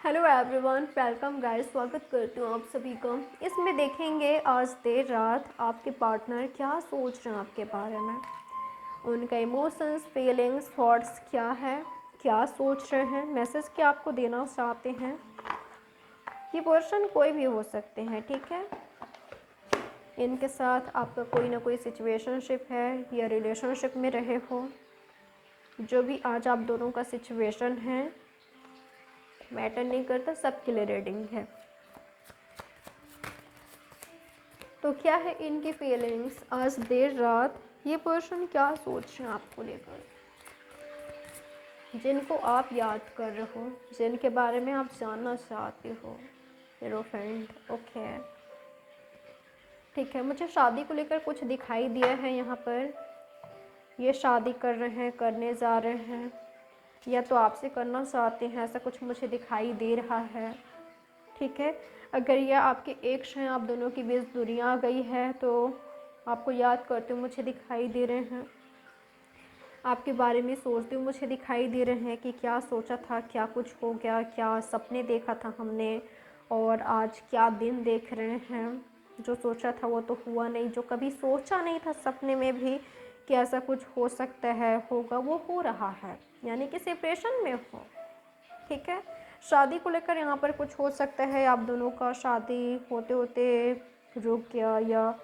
Hello everyone, welcome guys. स्वागत करती हूँ आप सभी का। इसमें देखेंगे आज देर रात आपके पार्टनर क्या सोच रहे हैं आपके बारे में, उनका इमोशंस, फीलिंग्स, थॉट्स क्या है, क्या सोच रहे हैं, मैसेज क्या आपको देना चाहते हैं। ये पर्सन कोई भी हो सकते हैं, ठीक है। इनके साथ आपका कोई ना कोई सिचुएशनशिप है या रिलेशनशिप में रहे हो। जो भी आज आप दोनों का सिचुएशन है मैटर नहीं करता, सबके लिए रीडिंग है। तो क्या है इनकी फीलिंग्स आज देर रात, ये पर्सन क्या सोच रहे हैं आपको लेकर, जिनको आप याद कर रहे हो, जिनके बारे में आप जानना चाहते हो। फ्रेंड, ओके, ठीक है। मुझे शादी को लेकर कुछ दिखाई दिया है यहाँ पर। ये शादी कर रहे हैं, करने जा रहे हैं, या तो आपसे करना चाहते हैं, ऐसा कुछ मुझे दिखाई दे रहा है, ठीक है। अगर यह आपके एक्स हैं, आप दोनों की बीच दूरियां आ गई है, तो आपको याद करते हुए मुझे दिखाई दे रहे हैं, आपके बारे में सोचते हुए मुझे दिखाई दे रहे हैं कि क्या सोचा था, क्या कुछ हो गया, क्या सपने देखा था हमने, और आज क्या दिन देख रहे हैं। जो सोचा था वो तो हुआ नहीं, जो कभी सोचा नहीं था सपने में भी कि ऐसा कुछ हो सकता है, होगा, वो हो रहा है, यानी कि सेपरेशन में हो, ठीक है। शादी को लेकर यहाँ पर कुछ हो सकता है, आप दोनों का शादी होते होते रुक गया, या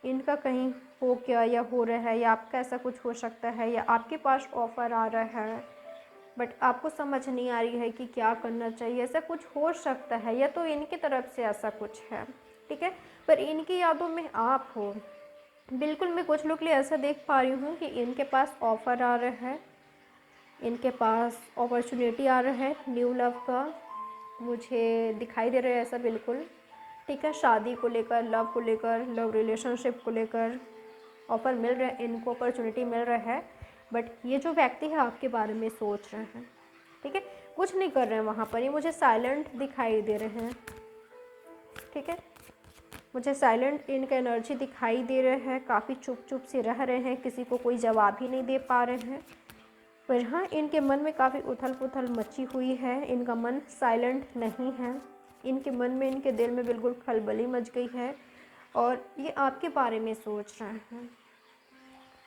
इनका कहीं हो गया या हो रहा है, या आपका ऐसा कुछ हो सकता है, या आपके पास ऑफ़र आ रहा है बट आपको समझ नहीं आ रही है कि क्या करना चाहिए, ऐसा कुछ हो सकता है, या तो इनकी तरफ से ऐसा कुछ है, ठीक है। पर इनकी यादों में आप हो। बिल्कुल, मैं कुछ लोग के लिए ऐसा देख पा रही हूँ कि इनके पास ऑफ़र आ रहा है, इनके पास अपॉर्चुनिटी आ रहा है न्यू लव का, मुझे दिखाई दे रहा है ऐसा, बिल्कुल, ठीक है। शादी को लेकर, लव को लेकर, लव रिलेशनशिप को लेकर ऑफ़र मिल रहा है, इनको अपॉर्चुनिटी मिल रहा है। बट ये जो व्यक्ति है आपके बारे में सोच रहे हैं, ठीक है, कुछ नहीं कर रहे हैं वहाँ पर, ये मुझे साइलेंट दिखाई दे रहे हैं, ठीक है। मुझे साइलेंट इनका एनर्जी दिखाई दे रहा है, काफ़ी चुप चुप से रह रहे हैं, किसी को कोई जवाब ही नहीं दे पा रहे हैं। पर हाँ, इनके मन में काफ़ी उथल पुथल मची हुई है, इनका मन साइलेंट नहीं है, इनके मन में, इनके दिल में बिल्कुल खलबली मच गई है, और ये आपके बारे में सोच रहे हैं,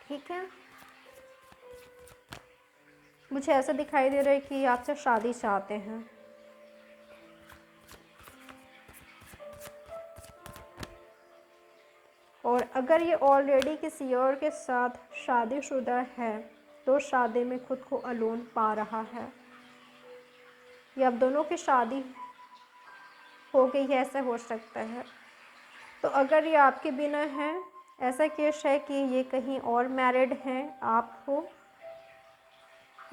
ठीक है। मुझे ऐसा दिखाई दे रहा है कि आपसे शादी चाहते हैं, और अगर ये ऑलरेडी किसी और के साथ शादीशुदा है तो शादी में खुद को अलोन पा रहा है, या अब दोनों की शादी हो गई है, ऐसा हो सकता है। तो अगर ये आपके बिना है, ऐसा केस है कि ये कहीं और मैरिड हैं, आप हो,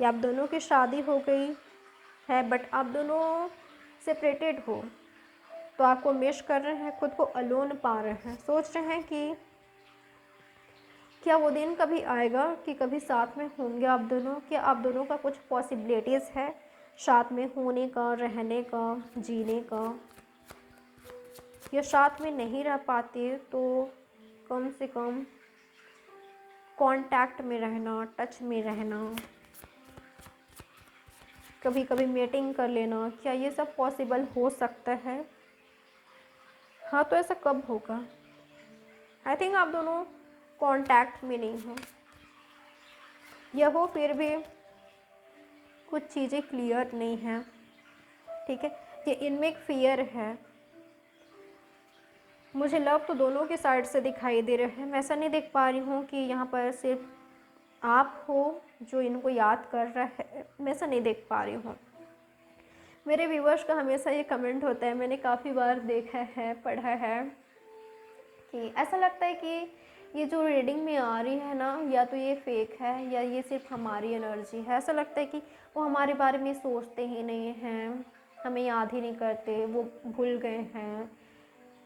या आप दोनों की शादी हो गई है बट आप दोनों सेपरेटेड हो, तो आपको मिस कर रहे हैं, खुद को अलोन पा रहे हैं, सोच रहे हैं कि क्या वो दिन कभी आएगा कि कभी साथ में होंगे आप दोनों, क्या आप दोनों का कुछ पॉसिबिलिटीज़ है साथ में होने का, रहने का, जीने का, या साथ में नहीं रह पाते तो कम से कम कांटेक्ट में रहना, टच में रहना, कभी कभी मीटिंग कर लेना, क्या ये सब पॉसिबल हो सकता है। हाँ, तो ऐसा कब होगा? आई थिंक आप दोनों कांटेक्ट में नहीं हो, या हो फिर भी कुछ चीज़ें क्लियर नहीं हैं, ठीक है। ये इनमें एक फियर है, मुझे लव तो दोनों के साइड से दिखाई दे रहे हैं। मैं ऐसा नहीं देख पा रही हूँ कि यहाँ पर सिर्फ आप हो जो इनको याद कर रहा है, मैं ऐसा नहीं देख पा रही हूँ। मेरे व्यूवर्स का हमेशा ये कमेंट होता है, मैंने काफ़ी बार देखा है, पढ़ा है, कि ऐसा लगता है कि ये जो रीडिंग में आ रही है ना, या तो ये फेक है या ये सिर्फ हमारी एनर्जी है। ऐसा लगता है कि वो हमारे बारे में सोचते ही नहीं हैं, हमें याद ही नहीं करते, वो भूल गए हैं,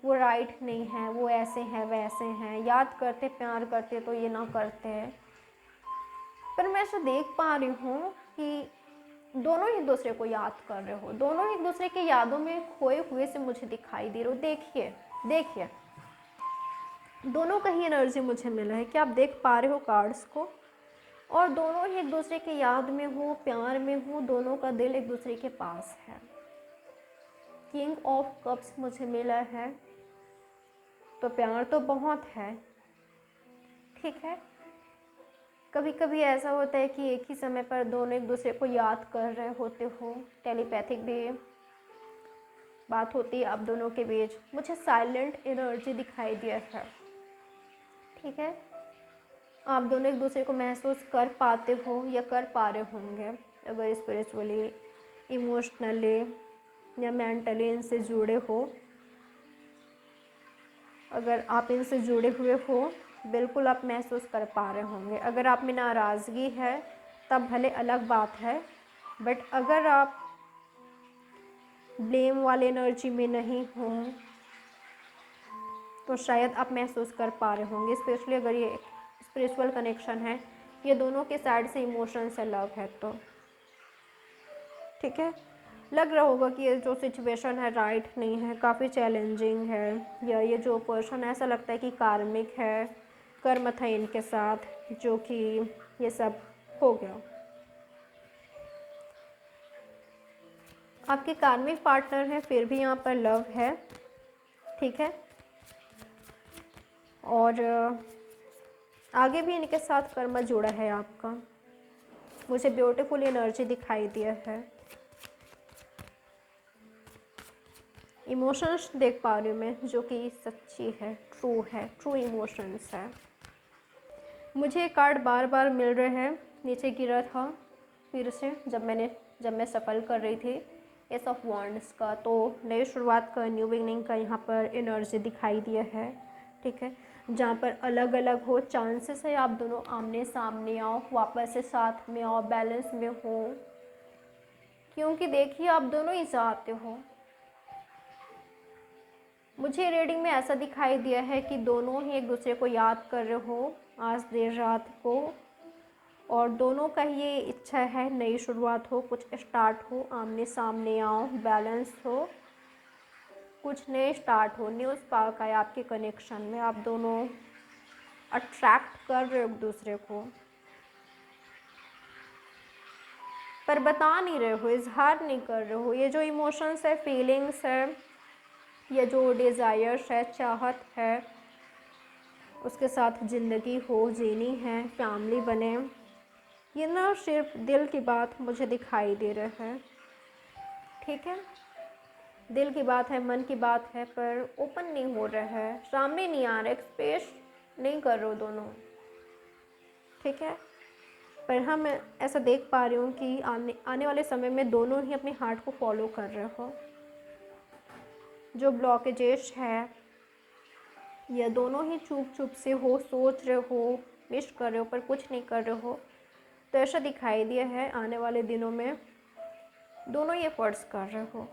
वो राइट नहीं है, वो ऐसे हैं वैसे हैं, याद करते, प्यार करते तो ये ना करते। पर मैं ऐसा देख पा रही हूँ कि दोनों एक दूसरे को याद कर रहे हो, दोनों एक दूसरे की यादों में खोए हुए से मुझे दिखाई दे रहे हो। देखिए देखिए, दोनों का ही एनर्जी मुझे मिला है कि आप देख पा रहे हो कार्ड्स को, और दोनों ही एक दूसरे की याद में हो, प्यार में हो, दोनों का दिल एक दूसरे के पास है। किंग ऑफ कप्स मुझे मिला है, तो प्यार तो बहुत है, ठीक है। कभी कभी ऐसा होता है कि एक ही समय पर दोनों एक दूसरे को याद कर रहे होते हो, टेलीपैथिक भी बात होती है आप दोनों के बीच। मुझे साइलेंट एनर्जी दिखाई दिया है, ठीक है। आप दोनों एक दूसरे को महसूस कर पाते हो या कर पा रहे होंगे, अगर स्पिरिचुअली, इमोशनली या मेंटली इनसे जुड़े हो। अगर आप इनसे जुड़े हुए हो, बिल्कुल आप महसूस कर पा रहे होंगे। अगर आप में नाराज़गी है तब भले अलग बात है, बट अगर आप ब्लेम वाले एनर्जी में नहीं हो तो शायद आप महसूस कर पा रहे होंगे, स्पेशली अगर ये स्पिरिचुअल कनेक्शन है, ये दोनों के साइड से इमोशन से लव है तो, ठीक है। लग रहा होगा कि ये जो सिचुएशन है राइट नहीं है, काफ़ी चैलेंजिंग है, या ये जो पर्सन ऐसा लगता है कि कार्मिक है, कर्म था इनके साथ जो कि ये सब हो गया। आपके कार्मिक पार्टनर है, फिर भी यहाँ पर लव है, ठीक है। और आगे भी इनके साथ कर्म जुड़ा है आपका। मुझे ब्यूटीफुल एनर्जी दिखाई दिया है। इमोशंस देख पा रही हूँ मैं, जो कि सच्ची है, ट्रू इमोशंस है। मुझे ये कार्ड बार बार मिल रहे हैं, नीचे गिरा था फिर से जब मैं सफल कर रही थी एस ऑफ वॉन्ड्स का, तो नई शुरुआत का, न्यू बिगनिंग का यहाँ पर एनर्जी दिखाई दिया है, ठीक है। जहाँ पर अलग अलग हो, चांसेस है आप दोनों आमने सामने आओ, वापस से साथ में आओ, बैलेंस में हो, क्योंकि देखिए आप दोनों ही चाहते हो। मुझे रीडिंग में ऐसा दिखाई दिया है कि दोनों ही एक दूसरे को याद कर रहे हो आज देर रात को, और दोनों का ये इच्छा है नई शुरुआत हो, कुछ स्टार्ट हो, आमने सामने आओ, बैलेंस हो, कुछ नए स्टार्ट हो, न्यू स्पार्क आए आपके कनेक्शन में। आप दोनों अट्रैक्ट कर रहे हो एक दूसरे को, पर बता नहीं रहे हो, इजहार नहीं कर रहे हो। ये जो इमोशंस है, फीलिंग्स है, ये जो डिज़ायर्स है, चाहत है, उसके साथ ज़िंदगी हो, जीनी है, फैमिली बने, ये ना सिर्फ दिल की बात मुझे दिखाई दे रहा है, ठीक है। दिल की बात है, मन की बात है, पर ओपन नहीं हो रहा है, सामने नहीं आ रहा, एक्सप्रेस नहीं कर रहे हो दोनों, ठीक है। पर हाँ, मैं ऐसा देख पा रही हूँ कि आने वाले समय में दोनों ही अपने हार्ट को फॉलो कर रहे हो। जो ब्लॉकेजेस है, या दोनों ही चुप चुप से हो, सोच रहे हो, विश कर रहे हो, पर कुछ नहीं कर रहे हो, तो ऐसा दिखाई दिया है आने वाले दिनों में दोनों ये एफर्ट्स कर रहे हो।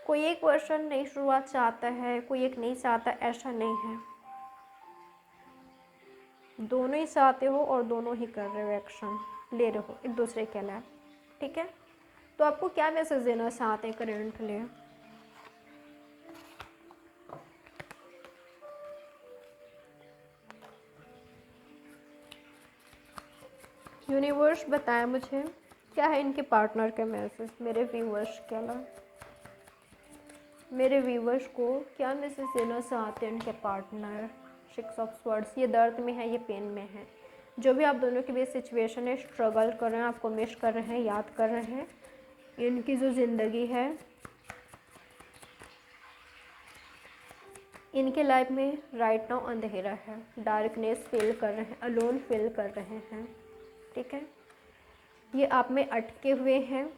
कोई एक वर्षन नई शुरुआत चाहता है, कोई एक नहीं चाहता, ऐसा नहीं है, दोनों ही चाहते हो और दोनों ही कर रहे हो, एक्शन ले रहे हो एक दूसरे के लिए, ठीक है। तो आपको क्या मैसेज देना चाहते हैं करेंटली? यूनिवर्स बताए मुझे क्या है इनके पार्टनर का मैसेज मेरे व्यूवर्स के लिए। मेरे व्यूवर्स को क्या मैसेज देना चाहते हैं इनके पार्टनर? 6 ऑफ स्वर्ड्स, ये दर्द में है, ये पेन में है। जो भी आप दोनों के बीच सिचुएशन है, स्ट्रगल कर रहे हैं, आपको मिस कर रहे हैं, याद कर रहे हैं, इनकी जो ज़िंदगी है, इनके लाइफ में राइट नाउ अंधेरा है, डार्कनेस फील कर रहे हैं, अलोन फील कर रहे हैं, ठीक है। ये आप में अटके हुए हैं,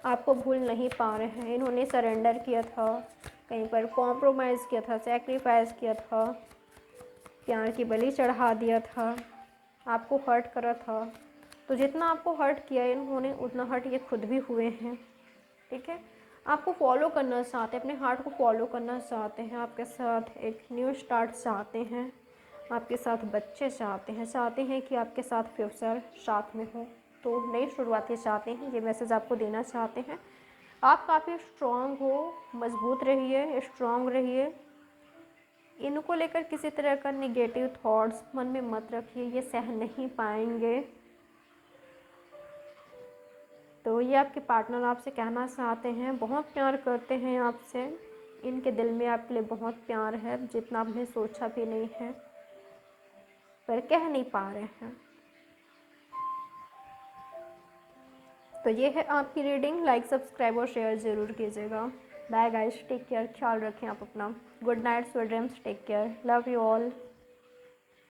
आपको भूल नहीं पा रहे हैं। इन्होंने सरेंडर किया था, कहीं पर कॉम्प्रोमाइज़ किया था, सेक्रीफाइस किया था, प्यार की बलि चढ़ा दिया था, आपको हर्ट करा था। तो जितना आपको हर्ट किया इन्होंने, उतना हर्ट ये खुद भी हुए हैं, ठीक है। आपको फॉलो करना चाहते हैं, अपने हार्ट को फॉलो करना चाहते हैं, आपके साथ एक न्यू स्टार्ट चाहते हैं, आपके साथ बच्चे चाहते हैं कि आपके साथ फ्यूचर साथ में हो, तो नई शुरुआतें चाहते हैं। ये मैसेज आपको देना चाहते हैं। आप काफ़ी स्ट्रॉन्ग हो, मजबूत रहिए, स्ट्रॉन्ग रहिए। इनको लेकर किसी तरह का निगेटिव थॉट्स मन में मत रखिए, ये सह नहीं पाएंगे। तो ये आपके पार्टनर आपसे कहना चाहते हैं, बहुत प्यार करते हैं आपसे, इनके दिल में आपके लिए बहुत प्यार है, जितना आपने सोचा भी नहीं है, पर कह नहीं पा रहे हैं। तो ये है आपकी रीडिंग। लाइक, सब्सक्राइब और शेयर ज़रूर कीजिएगा। बाय गाइस, टेक केयर, ख्याल रखें आप अपना। Good night, sweet dreams, take care, love you all.